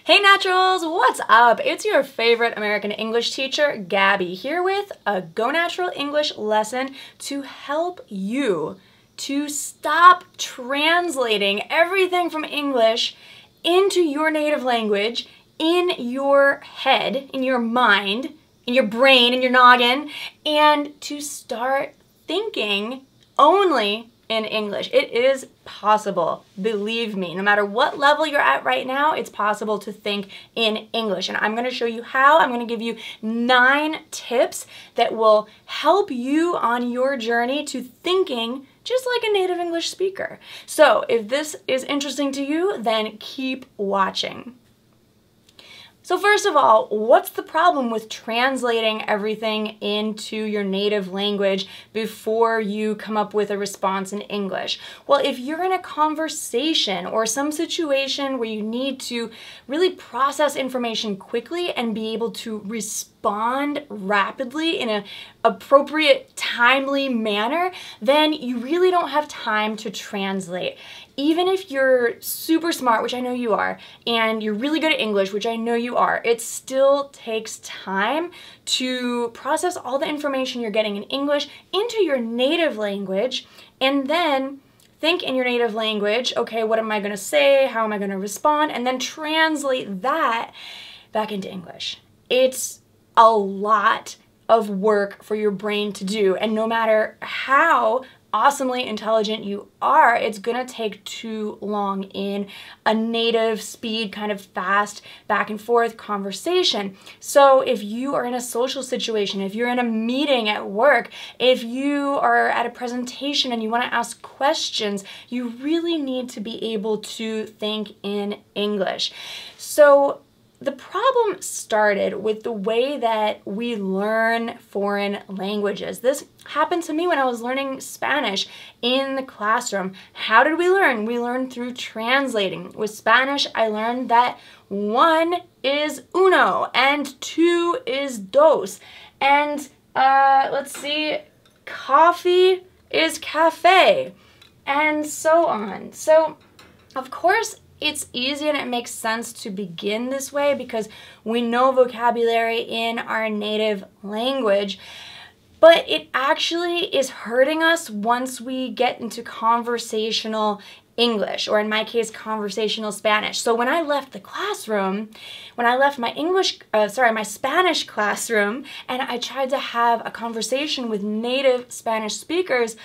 Hey Naturals, what's up? It's your favorite American English teacher, Gabby, here with a Go Natural English lesson to help you to stop translating everything from English into your native language in your head, in your mind, in your brain, in your noggin, and to start thinking only in English. It is possible, believe me. No matter what level you're at right now, it's possible to think in English. And I'm going to show you how. I'm going to give you 9 tips that will help you on your journey to thinking just like a native English speaker. So if this is interesting to you, then keep watching. So first of all, what's the problem with translating everything into your native language before you come up with a response in English? Well, if you're in a conversation or some situation where you need to really process information quickly and be able to respond rapidly in an appropriate, timely manner, then you really don't have time to translate. Even if you're super smart, which I know you are, and you're really good at English, which I know you are, it still takes time to process all the information you're getting in English into your native language, and then think in your native language, okay, what am I gonna say? How am I gonna respond? And then translate that back into English. It's a lot of work for your brain to do, and no matter how awesomely intelligent you are, it's gonna take too long in a native speed, kind of fast back and forth conversation. So if you are in a social situation, if you're in a meeting at work, if you are at a presentation and you wanna ask questions, you really need to be able to think in English. So the problem started with the way that we learn foreign languages. This happened to me when I was learning Spanish in the classroom. How did we learn? We learned through translating. With Spanish, I learned that 1 is uno and 2 is dos. And let's see, coffee is cafe, and so on. So, of course, it's easy and it makes sense to begin this way because we know vocabulary in our native language, but it actually is hurting us once we get into conversational English, or in my case, conversational Spanish. So when I left the classroom, when I left my my Spanish classroom, and I tried to have a conversation with native Spanish speakers,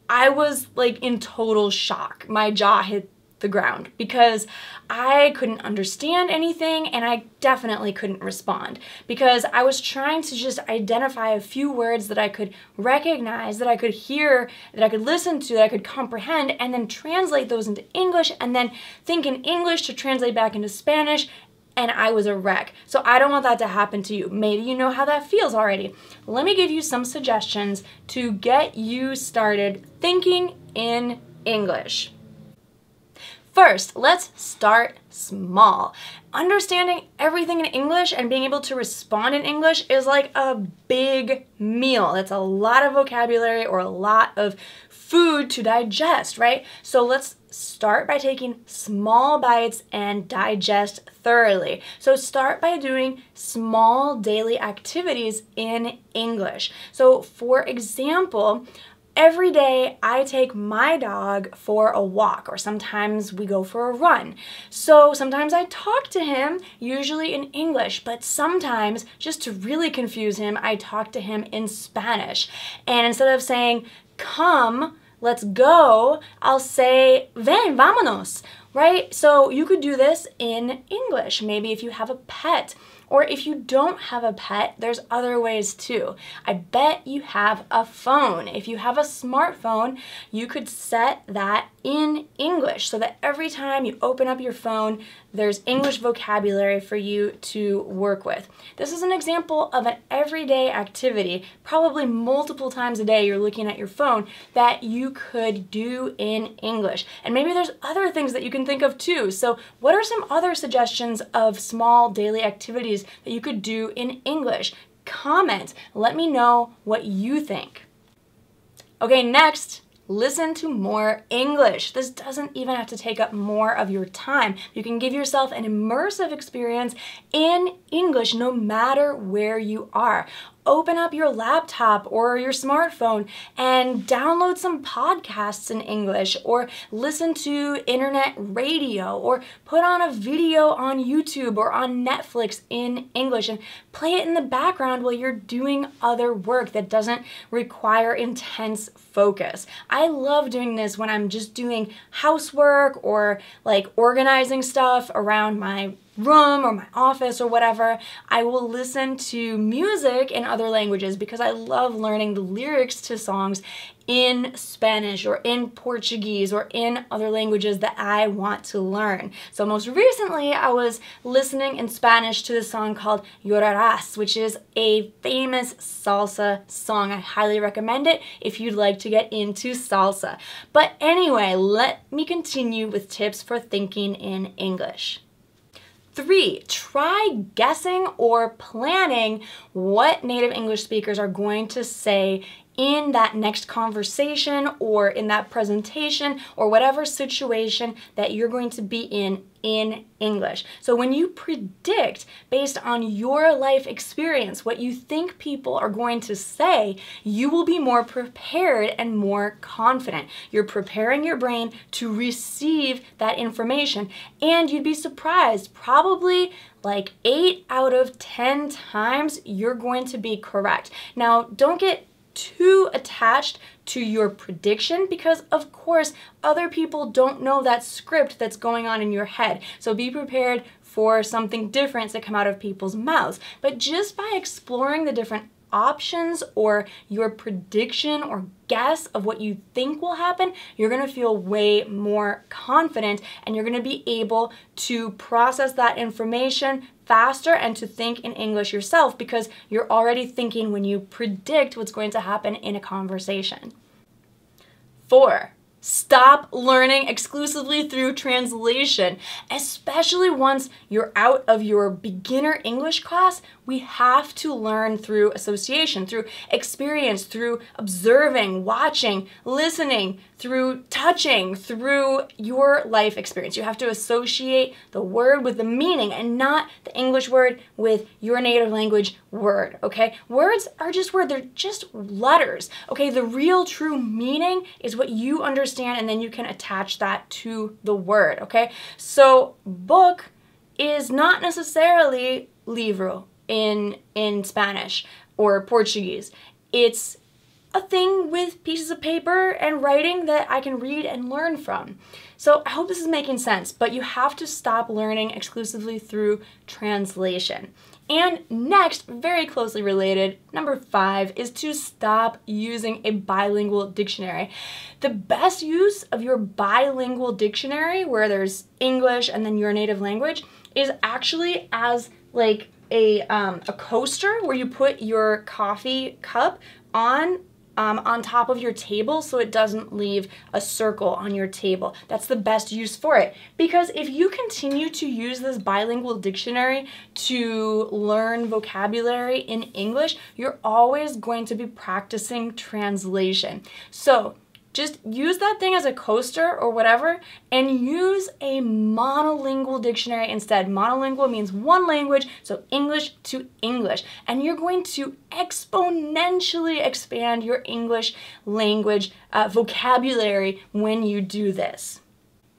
I was like in total shock. My jaw hit the ground because I couldn't understand anything, and I definitely couldn't respond because I was trying to just identify a few words that I could recognize, that I could hear, that I could listen to, that I could comprehend, and then translate those into English, and then think in English to translate back into Spanish, and I was a wreck. So I don't want that to happen to you. Maybe you know how that feels already. Let me give you some suggestions to get you started thinking in English. First, let's start small. Understanding everything in English and being able to respond in English is like a big meal. That's a lot of vocabulary or a lot of food to digest, right? So let's start by taking small bites and digest thoroughly. So start by doing small daily activities in English. So for example, every day I take my dog for a walk, or sometimes we go for a run. So sometimes I talk to him, usually in English, but sometimes, just to really confuse him, I talk to him in Spanish. And instead of saying, come, let's go, I'll say, ven, vámonos, right? So you could do this in English. Maybe if you have a pet, or if you don't have a pet, there's other ways too. I bet you have a phone. If you have a smartphone, you could set that in English so that every time you open up your phone, there's English vocabulary for you to work with. This is an example of an everyday activity, probably multiple times a day you're looking at your phone, that you could do in English. And maybe there's other things that you can think of too. So what are some other suggestions of small daily activities that you could do in English? Comment. Let me know what you think. Okay, next, listen to more English. This doesn't even have to take up more of your time. You can give yourself an immersive experience in English no matter where you are. Open up your laptop or your smartphone and download some podcasts in English, or listen to internet radio, or put on a video on YouTube or on Netflix in English and play it in the background while you're doing other work that doesn't require intense focus. I love doing this when I'm just doing housework or like organizing stuff around my room or my office or whatever. I will listen to music in other languages because I love learning the lyrics to songs in Spanish or in Portuguese or in other languages that I want to learn. So most recently I was listening in Spanish to this song called Llorarás, which is a famous salsa song. I highly recommend it if you'd like to get into salsa. But anyway, let me continue with tips for thinking in English. 3, try guessing or planning what native English speakers are going to say in that next conversation or in that presentation or whatever situation that you're going to be in English. So when you predict based on your life experience what you think people are going to say, you will be more prepared and more confident. You're preparing your brain to receive that information, and you'd be surprised, probably like 8 out of 10 times you're going to be correct. Now, don't get too attached to your prediction because of course other people don't know that script that's going on in your head. So be prepared for something different to come out of people's mouths. But just by exploring the different options or your prediction or guess of what you think will happen, you're going to feel way more confident and you're going to be able to process that information faster and to think in English yourself because you're already thinking when you predict what's going to happen in a conversation. 4, stop learning exclusively through translation, especially once you're out of your beginner English class. We have to learn through association, through experience, through observing, watching, listening, through touching, through your life experience. You have to associate the word with the meaning and not the English word with your native language word, okay? Words are just words, they're just letters, okay? The real true meaning is what you understand and then you can attach that to the word, okay? So book is not necessarily libro in Spanish or Portuguese. It's a thing with pieces of paper and writing that I can read and learn from. So I hope this is making sense, but you have to stop learning exclusively through translation. And next, very closely related, number 5, is to stop using a bilingual dictionary. The best use of your bilingual dictionary, where there's English and then your native language, is actually as like a coaster where you put your coffee cup on top of your table so it doesn't leave a circle on your table. That's the best use for it. Because if you continue to use this bilingual dictionary to learn vocabulary in English, you're always going to be practicing translation. So just use that thing as a coaster or whatever and use a monolingual dictionary instead. Monolingual means one language, so English to English. And you're going to exponentially expand your English language vocabulary when you do this.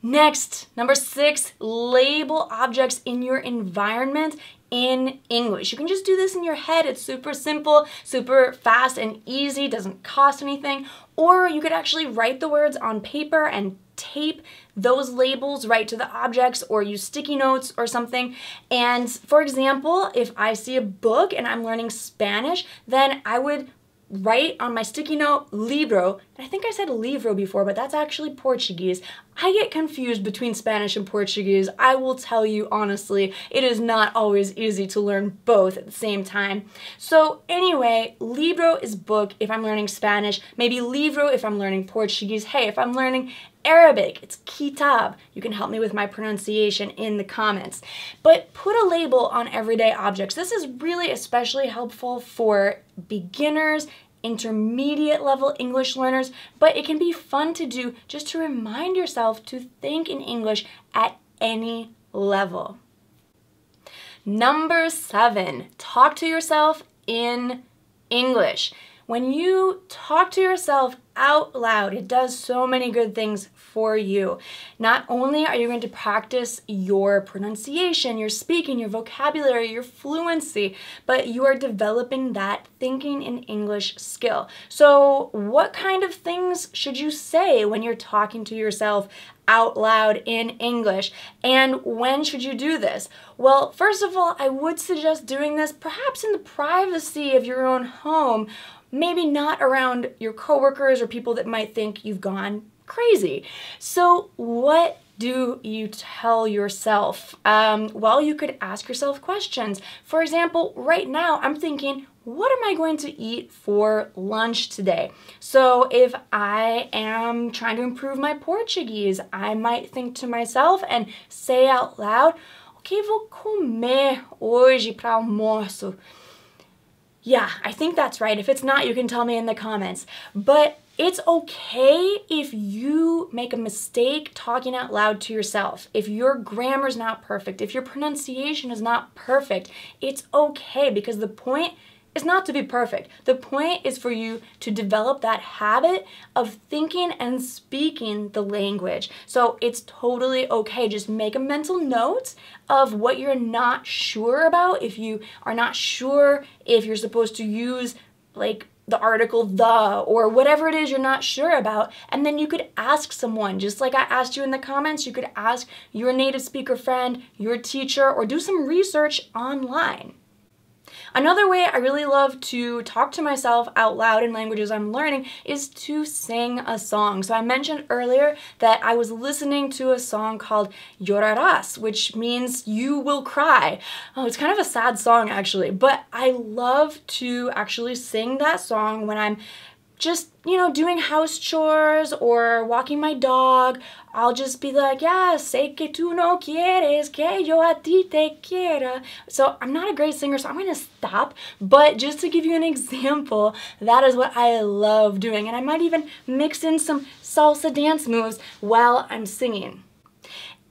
Next, number 6, label objects in your environment in English. You can just do this in your head. It's super simple, super fast and easy, doesn't cost anything. Or you could actually write the words on paper and tape those labels right to the objects or use sticky notes or something. And for example, if I see a book and I'm learning Spanish, then I would write on my sticky note libro, and I think I said livro before, but that's actually Portuguese. I get confused between Spanish and Portuguese. I will tell you honestly, it is not always easy to learn both at the same time. So anyway, libro is book if I'm learning Spanish, maybe livro if I'm learning Portuguese. Hey, if I'm learning Arabic, it's kitab. You can help me with my pronunciation in the comments. But put a label on everyday objects. This is really especially helpful for beginners intermediate level English learners, but it can be fun to do just to remind yourself to think in English at any level. Number 7, talk to yourself in English. When you talk to yourself out loud, it does so many good things for you. Not only are you going to practice your pronunciation, your speaking, your vocabulary, your fluency, but you are developing that thinking in English skill. So what kind of things should you say when you're talking to yourself out loud in English? And when should you do this? Well, first of all, I would suggest doing this perhaps in the privacy of your own home, maybe not around your coworkers or people that might think you've gone crazy. So what do you tell yourself? Well, you could ask yourself questions. For example, right now I'm thinking, what am I going to eat for lunch today? So if I am trying to improve my Portuguese, I might think to myself and say out loud, o que vou comer hoje para almoço? Yeah, I think that's right. If it's not, you can tell me in the comments. But it's okay if you make a mistake talking out loud to yourself. If your grammar's not perfect, if your pronunciation is not perfect, it's okay, because the point is not to be perfect. The point is for you to develop that habit of thinking and speaking the language. So it's totally okay. Just make a mental note of what you're not sure about. If you are not sure if you're supposed to use like the article the or whatever it is you're not sure about, and then you could ask someone, just like I asked you in the comments. You could ask your native speaker friend, your teacher, or do some research online. Another way I really love to talk to myself out loud in languages I'm learning is to sing a song. So I mentioned earlier that I was listening to a song called Llorarás, which means you will cry. Oh, it's kind of a sad song actually, but I love to actually sing that song when I'm just, doing house chores or walking my dog. I'll just be like, yeah, sé que tú no quieres que yo a ti te quiera. So I'm not a great singer, so I'm going to stop. But just to give you an example, that is what I love doing. And I might even mix in some salsa dance moves while I'm singing.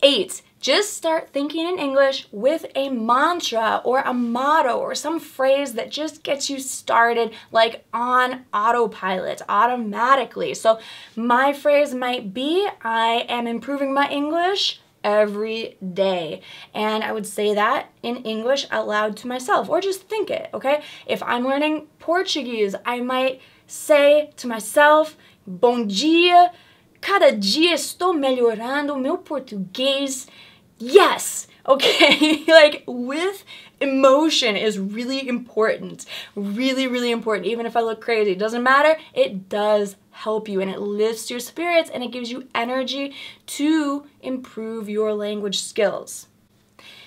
8. Just start thinking in English with a mantra or a motto or some phrase that just gets you started like on autopilot, automatically. So my phrase might be, I am improving my English every day. And I would say that in English out loud to myself, or just think it, okay? If I'm learning Portuguese, I might say to myself, bom dia, cada dia estou melhorando o meu português. Yes, okay, like with emotion is really important, really important. Even if I look crazy, it doesn't matter, it does help you and it lifts your spirits and it gives you energy to improve your language skills.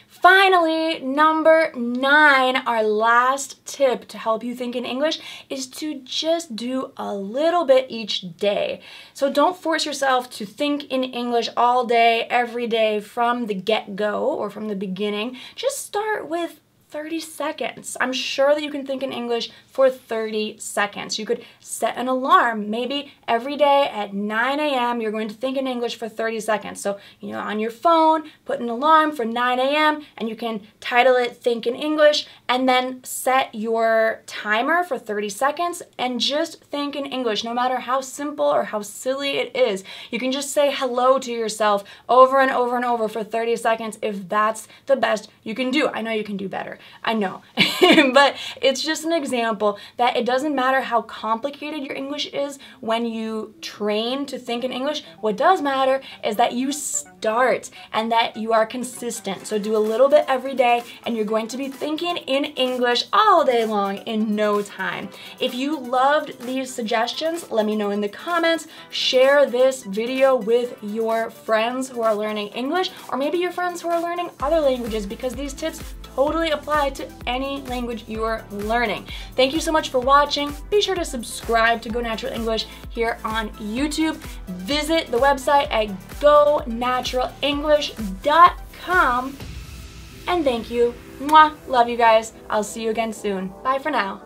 Finally, number 9, our last tip to help you think in English is to just do a little bit each day. So don't force yourself to think in English all day, every day from the get-go or from the beginning. Just start with 30 seconds. I'm sure that you can think in English for 30 seconds. You could set an alarm. Maybe every day at 9 a.m. you're going to think in English for 30 seconds. So, on your phone, put an alarm for 9 a.m. and you can title it Think in English and then set your timer for 30 seconds and just think in English, no matter how simple or how silly it is. You can just say hello to yourself over and over and over for 30 seconds if that's the best you can do. I know you can do better. I know, but it's just an example that it doesn't matter how complicated your English is when you train to think in English. What does matter is that you start and that you are consistent. So do a little bit every day and you're going to be thinking in English all day long in no time. If you loved these suggestions, let me know in the comments. Share this video with your friends who are learning English, or maybe your friends who are learning other languages, because these tips totally apply to any language you are learning. Thank you so much for watching. Be sure to subscribe to Go Natural English here on YouTube. Visit the website at gonaturalenglish.com. And thank you. Mwah. Love you guys. I'll see you again soon. Bye for now.